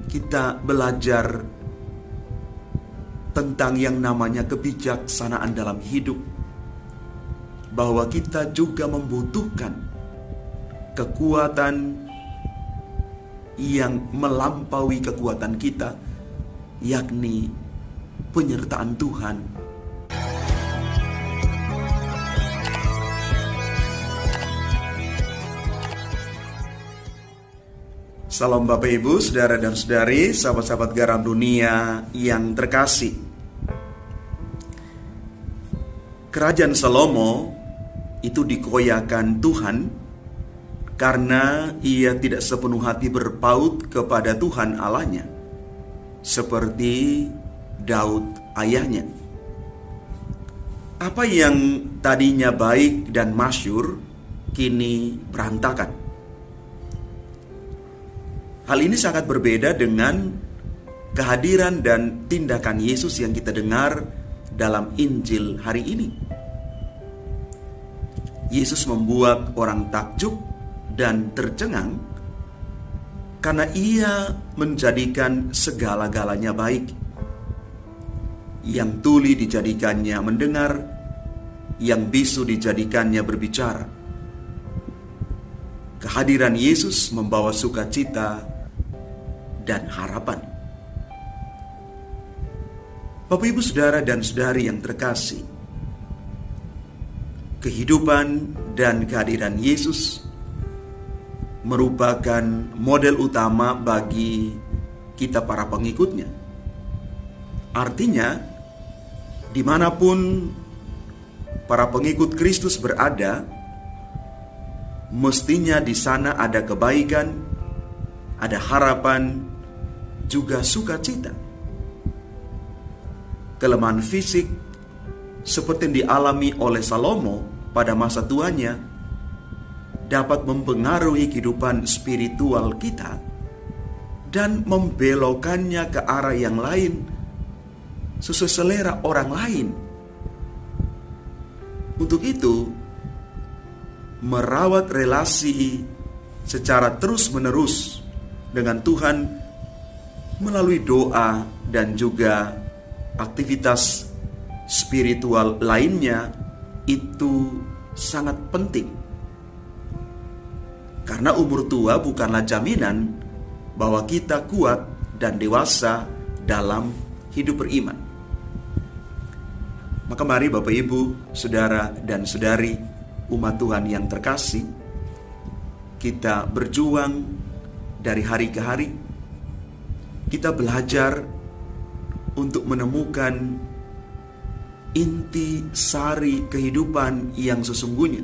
kita belajar tentang yang namanya kebijaksanaan dalam hidup, bahwa kita juga membutuhkan kekuatan yang melampaui kekuatan kita, yakni penyertaan Tuhan. Salam Bapak Ibu, saudara dan saudari, sahabat-sahabat garam dunia yang terkasih. Kerajaan Salomo itu dikoyakan Tuhan karena ia tidak sepenuh hati berpaut kepada Tuhan Allahnya, seperti Daud ayahnya. Apa yang tadinya baik dan masyhur kini berantakan. Hal ini sangat berbeda dengan kehadiran dan tindakan Yesus yang kita dengar dalam Injil hari ini. Yesus membuat orang takjub dan tercengang karena ia menjadikan segala-galanya baik. Yang tuli dijadikannya mendengar, yang bisu dijadikannya berbicara. Kehadiran Yesus membawa sukacita dan harapan. Bapak Ibu saudara dan saudari yang terkasih, kehidupan dan kehadiran Yesus merupakan model utama bagi kita para pengikutnya. Artinya, dimanapun para pengikut Kristus berada, mestinya di sana ada kebaikan, ada harapan, juga sukacita. Kelemahan fisik seperti yang dialami oleh Salomo pada masa tuanya dapat mempengaruhi kehidupan spiritual kita dan membelokkannya ke arah yang lain sesuai selera orang lain. Untuk itu, merawat relasi secara terus-menerus dengan Tuhan melalui doa dan juga aktivitas spiritual lainnya itu sangat penting. Karena umur tua bukanlah jaminan bahwa kita kuat dan dewasa dalam hidup beriman. Maka mari Bapak Ibu, saudara dan saudari, umat Tuhan yang terkasih, kita berjuang dari hari ke hari. Kita belajar untuk menemukan inti sari kehidupan yang sesungguhnya.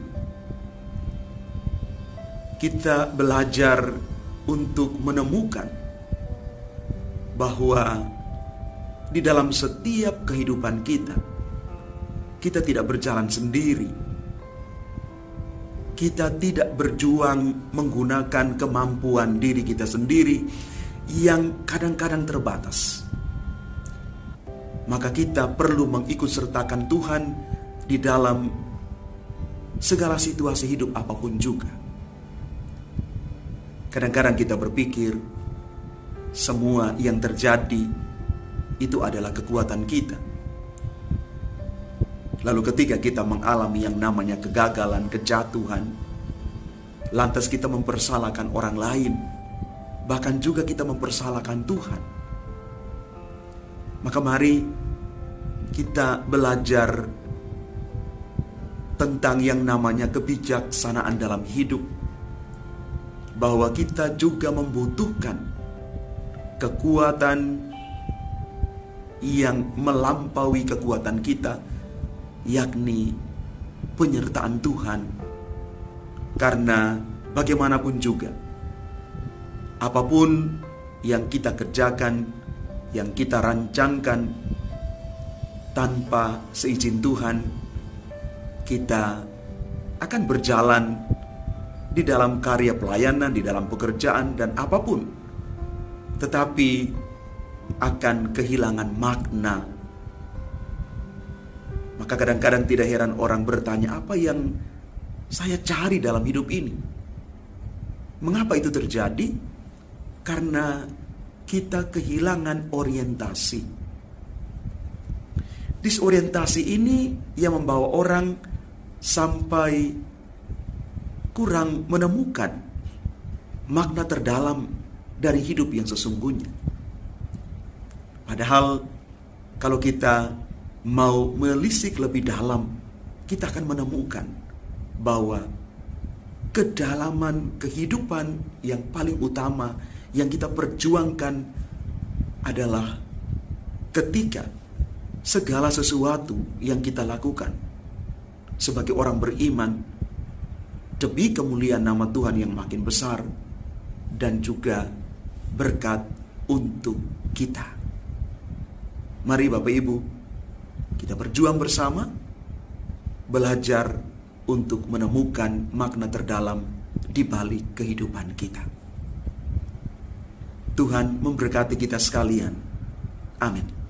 Kita belajar untuk menemukan bahwa di dalam setiap kehidupan kita, kita tidak berjalan sendiri. Kita tidak berjuang menggunakan kemampuan diri kita sendiri yang kadang-kadang terbatas. Maka kita perlu mengikut sertakan Tuhan di dalam segala situasi hidup apapun juga. Kadang-kadang kita berpikir semua yang terjadi itu adalah kekuatan kita. Lalu ketika kita mengalami yang namanya kegagalan, kejatuhan, lantas kita mempersalahkan orang lain, bahkan juga kita mempersalahkan Tuhan. Maka mari kita belajar tentang yang namanya kebijaksanaan dalam hidup, bahwa kita juga membutuhkan kekuatan yang melampaui kekuatan kita, yakni penyertaan Tuhan. Karena bagaimanapun juga, apapun yang kita kerjakan, yang kita rancangkan tanpa seizin Tuhan, kita akan berjalan di dalam karya pelayanan, di dalam pekerjaan dan apapun, tetapi akan kehilangan makna. Maka kadang-kadang tidak heran orang bertanya, apa yang saya cari dalam hidup ini? Mengapa itu terjadi? Karena kita kehilangan orientasi. Disorientasi ini yang membawa orang sampai kurang menemukan makna terdalam dari hidup yang sesungguhnya. Padahal kalau kita mau menelisik lebih dalam, kita akan menemukan bahwa kedalaman kehidupan yang paling utama yang kita perjuangkan adalah ketika segala sesuatu yang kita lakukan sebagai orang beriman demi kemuliaan nama Tuhan yang makin besar dan juga berkat untuk kita. Mari Bapak Ibu, kita berjuang bersama, belajar untuk menemukan makna terdalam di balik kehidupan kita. Tuhan memberkati kita sekalian. Amin.